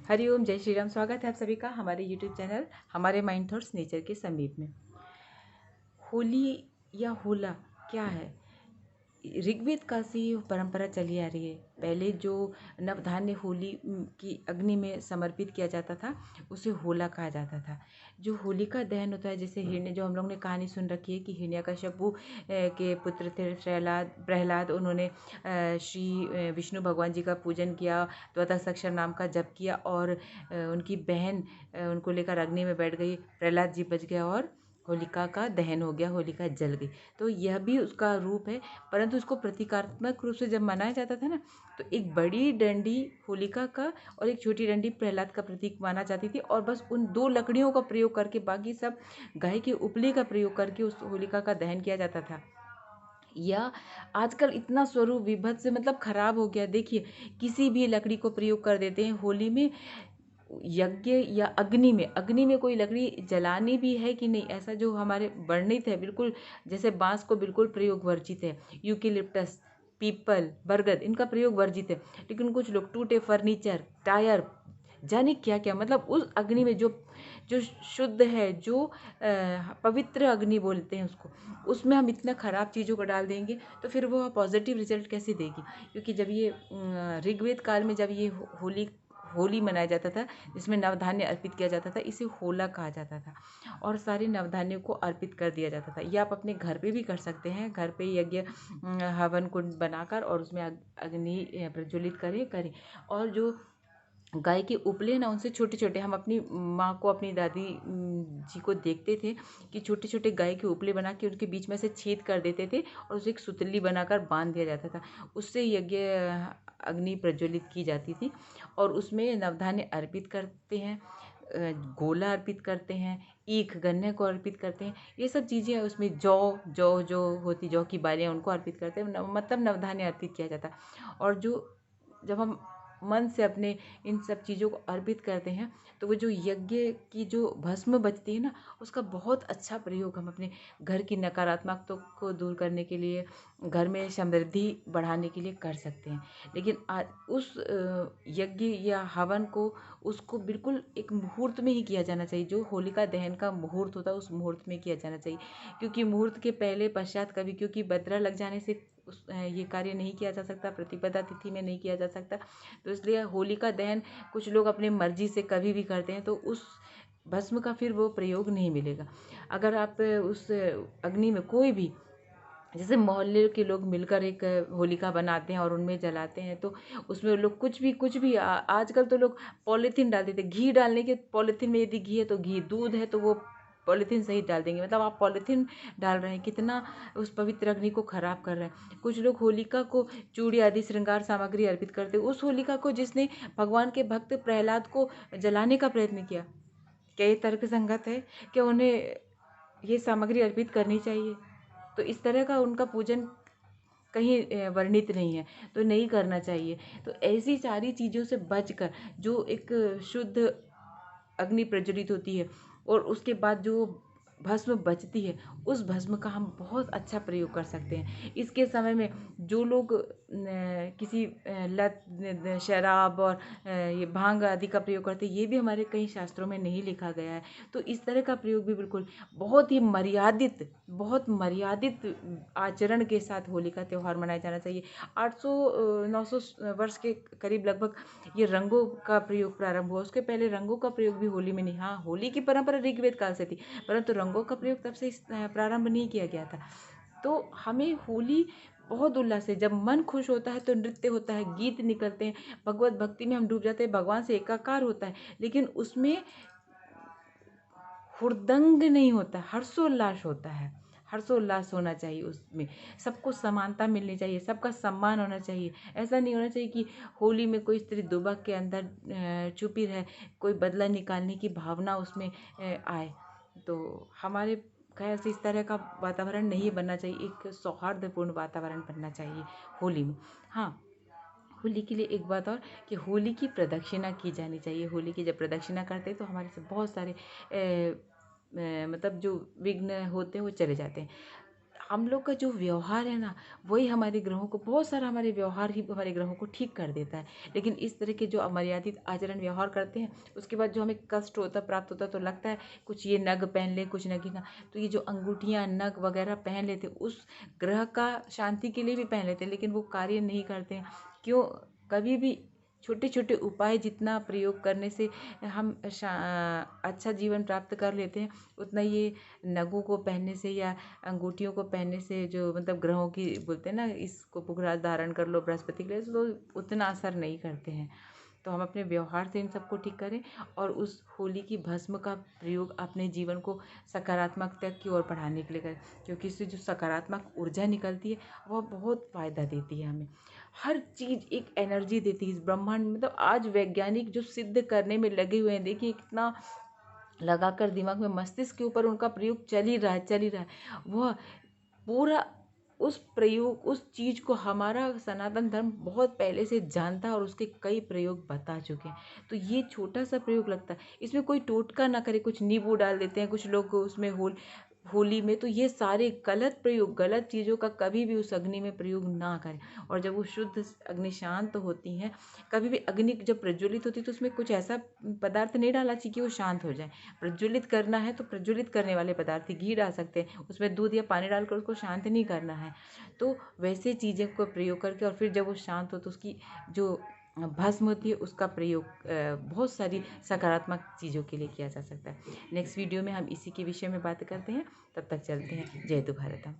हरिओम, जय श्री राम। स्वागत है आप सभी का हमारे यूट्यूब चैनल हमारे माइंड थॉट्स नेचर के समीप में। होली या होला क्या है? ऋग्वेद काल से ये परंपरा चली आ रही है। पहले जो नवधान्य होली की अग्नि में समर्पित किया जाता था उसे होला कहा जाता था। जो होलिका दहन होता है, जैसे हिरण्य, जो हम लोग ने कहानी सुन रखी है कि हिरण्यकश्यपु के पुत्र थे प्रहलाद प्रहलाद उन्होंने श्री विष्णु भगवान जी का पूजन किया, त्वतः नाम का जप किया और उनकी बहन उनको लेकर अग्नि में बैठ गई। प्रहलाद जी बच गया और होलिका का दहन हो गया, होलिका जल गई। तो यह भी उसका रूप है। परंतु उसको प्रतीकात्मक रूप से जब मनाया जाता था ना, तो एक बड़ी डंडी होलिका का और एक छोटी डंडी प्रहलाद का प्रतीक माना जाती थी, और बस उन दो लकड़ियों का प्रयोग करके बाकी सब गाय के उपले का प्रयोग करके उस होलिका का दहन किया जाता था। या आजकल इतना स्वरूप विभत्स से मतलब खराब हो गया। देखिए, किसी भी लकड़ी को प्रयोग कर देते हैं होली में। यज्ञ या अग्नि में कोई लकड़ी जलानी भी है कि नहीं, ऐसा जो हमारे वर्णित है बिल्कुल, जैसे बांस को बिल्कुल प्रयोग वर्जित है। यूकेलिप्टस, पीपल, बरगद, इनका प्रयोग वर्जित है। लेकिन कुछ लोग टूटे फर्नीचर, टायर, जाने क्या क्या, मतलब उस अग्नि में जो जो शुद्ध है, जो पवित्र अग्नि बोलते हैं उसको, उसमें हम इतना ख़राब चीज़ों को डाल देंगे तो फिर वो पॉजिटिव रिजल्ट कैसे देगी? क्योंकि जब ये ऋग्वेद काल में जब ये होली होली मनाया जाता था, जिसमें नवधान्य अर्पित किया जाता था, इसे होला कहा जाता था और सारे नवधान्यों को अर्पित कर दिया जाता था। ये आप अपने घर पे भी कर सकते हैं। घर पे यज्ञ हवन कुंड बनाकर और उसमें अग्नि प्रज्वलित करें। और जो गाय के उपले ना, उनसे छोटे छोटे, हम अपनी माँ को, अपनी दादी जी को देखते थे कि छोटे छोटे गाय के उपले बना के उनके बीच में से छेद कर देते थे और उसे एक सुतली बनाकर बांध दिया जाता था। उससे यज्ञ अग्नि प्रज्वलित की जाती थी और उसमें नवधान्य अर्पित करते हैं, गोला अर्पित करते हैं, ईख गन्ने को अर्पित करते हैं। ये सब चीज़ें, उसमें जौ जौ जो होती, जौ की बालियाँ, उनको अर्पित करते हैं। मतलब नवधान्य अर्पित किया जाता है। और जो जब हम मन से अपने इन सब चीज़ों को अर्पित करते हैं, तो वो जो यज्ञ की जो भस्म बचती है ना, उसका बहुत अच्छा प्रयोग हम अपने घर की नकारात्मकता को दूर करने के लिए, घर में समृद्धि बढ़ाने के लिए कर सकते हैं। लेकिन आज उस यज्ञ या हवन को, उसको बिल्कुल एक मुहूर्त में ही किया जाना चाहिए। जो होलिका दहन का मुहूर्त होता है उस मुहूर्त में किया जाना चाहिए, क्योंकि मुहूर्त के पहले पश्चात कभी, क्योंकि बदरा लग जाने से ये कार्य नहीं किया जा सकता, प्रतिपदा तिथि में नहीं किया जा सकता। तो इसलिए होलिका दहन कुछ लोग अपनी मर्जी से कभी भी करते हैं, तो उस भस्म का फिर वो प्रयोग नहीं मिलेगा। अगर आप उस अग्नि में कोई भी, जैसे मोहल्ले के लोग मिलकर एक होलिका बनाते हैं और उनमें जलाते हैं, तो उसमें लोग कुछ भी आजकल तो लोग पॉलीथीन डाल देते हैं। घी डालने के पॉलीथीन में, यदि घी है तो घी, दूध है तो वो पॉलीथीन सहित डाल देंगे। मतलब आप पॉलीथीन डाल रहे हैं, कितना उस पवित्र अग्नि को खराब कर रहे हैं। कुछ लोग होलिका को चूड़ी आदि श्रृंगार सामग्री अर्पित करते हैं, उस होलिका को जिसने भगवान के भक्त प्रहलाद को जलाने का प्रयत्न किया। क्या ये तर्क संगत है? क्या उन्हें ये सामग्री अर्पित करनी चाहिए? तो इस तरह का उनका पूजन कहीं वर्णित नहीं है, तो नहीं करना चाहिए। तो ऐसी सारी चीज़ों से बचकर जो एक शुद्ध अग्नि प्रज्वलित होती है और उसके बाद जो भस्म बचती है, उस भस्म का हम बहुत अच्छा प्रयोग कर सकते हैं। इसके समय में जो लोग किसी लत शराब और ये भांग आदि का प्रयोग करते हैं, ये भी हमारे कई शास्त्रों में नहीं लिखा गया है। तो इस तरह का प्रयोग भी बिल्कुल बहुत मर्यादित आचरण के साथ होली का त्यौहार मनाया जाना चाहिए। 800-900 वर्ष के करीब लगभग ये रंगों का प्रयोग प्रारंभ हुआ। उसके पहले रंगों का प्रयोग भी होली में नहीं। हाँ, होली की परंपरा ऋग्वेद काल से थी, परंतु रंगों का प्रयोग तब से प्रारंभ नहीं किया गया था। तो हमें होली बहुत उल्लास है। जब मन खुश होता है तो नृत्य होता है, गीत निकलते हैं, भगवत भक्ति में हम डूब जाते हैं, भगवान से एकाकार होता है। लेकिन उसमें हुड़दंग नहीं होता, हर्षोल्लास होता है। हर्षोल्लास होना चाहिए उसमें, सबको समानता मिलनी चाहिए, सबका सम्मान होना चाहिए। ऐसा नहीं होना चाहिए कि होली में कोई स्त्री दुबक के अंदर छुपी रहे, कोई बदला निकालने की भावना उसमें आए। तो हमारे ख़्याल से इस तरह का वातावरण नहीं बनना चाहिए। एक सौहार्दपूर्ण वातावरण बनना चाहिए होली में। हाँ, होली के लिए एक बात और, कि होली की प्रदक्षिणा की जानी चाहिए। होली की जब प्रदक्षिणा करते हैं तो हमारे से बहुत सारे मतलब जो विघ्न होते हैं वो चले जाते हैं। हम लोग का जो व्यवहार है ना, वही हमारे ग्रहों को, बहुत सारा हमारे व्यवहार ही हमारे ग्रहों को ठीक कर देता है। लेकिन इस तरह के जो अमर्यादित आचरण व्यवहार करते हैं, उसके बाद जो हमें कष्ट होता, प्राप्त होता, तो लगता है कुछ ये नग पहन ले, कुछ नगीना। तो ये जो अंगूठियाँ, नग वगैरह पहन लेते, उस ग्रह का शांति के लिए भी पहन लेते हैं, लेकिन वो कार्य नहीं करते हैं। क्यों? कभी भी छोटे छोटे उपाय जितना प्रयोग करने से हम अच्छा जीवन प्राप्त कर लेते हैं, उतना ये नगों को पहनने से या अंगूठियों को पहनने से, जो मतलब ग्रहों की बोलते हैं ना, इसको पुगराज धारण कर लो बृहस्पति के लिए, तो उतना असर नहीं करते हैं। तो हम अपने व्यवहार से इन सबको ठीक करें और उस होली की भस्म का प्रयोग अपने जीवन को सकारात्मकता की ओर बढ़ाने के लिए करें, क्योंकि इससे जो सकारात्मक ऊर्जा निकलती है वह बहुत फ़ायदा देती है हमें। हर चीज़ एक एनर्जी देती है इस ब्रह्मांड में। मतलब आज वैज्ञानिक जो सिद्ध करने में लगे हुए हैं, देखिए कितना लगाकर दिमाग में, मस्तिष्क के ऊपर उनका प्रयोग चल ही रहा है, चल ही रहा है। वह पूरा उस प्रयोग, उस चीज़ को हमारा सनातन धर्म बहुत पहले से जानता है और उसके कई प्रयोग बता चुके हैं। तो ये छोटा सा प्रयोग लगता है, इसमें कोई टोटका ना करे, कुछ नींबू डाल देते हैं कुछ लोग उसमें होली में, तो ये सारे गलत प्रयोग, गलत चीज़ों का कभी भी उस अग्नि में प्रयोग ना करें। और जब वो शुद्ध अग्नि शांत होती हैं, कभी भी अग्नि जब प्रज्वलित होती है तो उसमें कुछ ऐसा पदार्थ नहीं डालना चाहिए कि वो शांत हो जाए। प्रज्वलित करना है तो प्रज्वलित करने वाले पदार्थ, घी डाल सकते हैं, उसमें दूध या पानी डालकर उसको शांत नहीं करना है। तो वैसे चीज़ें को प्रयोग करके, और फिर जब वो शांत हो तो उसकी जो भस्म होती है उसका प्रयोग बहुत सारी सकारात्मक चीज़ों के लिए किया जा सकता है। नेक्स्ट वीडियो में हम इसी के विषय में बात करते हैं। तब तक चलते हैं। जय तु भारतम।